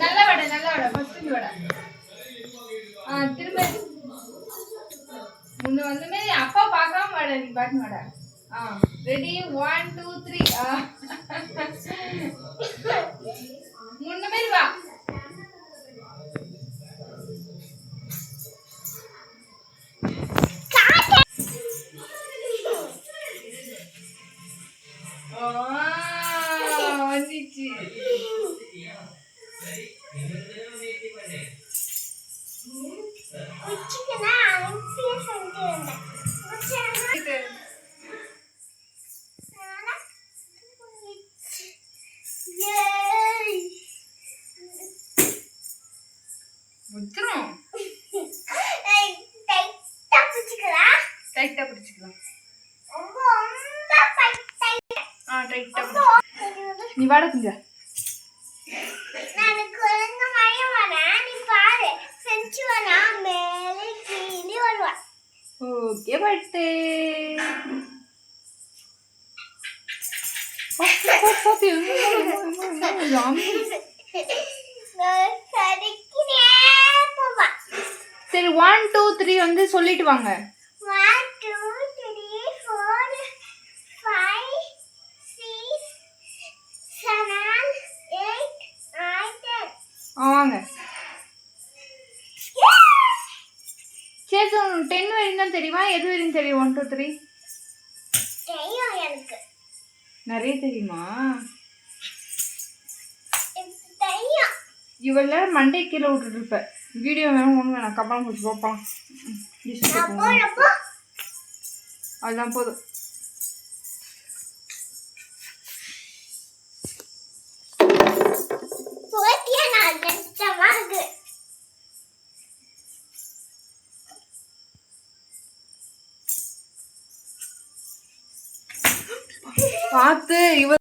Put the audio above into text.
நல்ல வடை ஃபர்ஸ்ட் வடை. திரும்ப முன்ன வந்துமே அப்பா பார்க்காம வடை நீ பாட்டு வடை. ரெடி 1 2 3 முன்னமே வா. வந்துச்சு. டைட்டா பிடிச்சுக்கலாம். நீ வாட குஞ்சா. ஓகே பட்டு சரி 1 2 3 வந்து சொல்லிட்டு வாங்க. 1 2 3 4 5 6 7 8 9 10. வாங்க. சரி 10 வரைக்கும் தான் தெரியுமா? எது வரைக்கும் தெரியும்? 1 2 3 தெரியும் எனக்கு. நிறைய தெரியுமா? தெரியும். இவள மண்டே கீழே விட்டுட்டு இருப்ப. வீடியோ வேணும் ஒன்று வேணாம். கப்பலாம் போச்சு போப்பான். அதுதான் போதும். பார்த்து இவ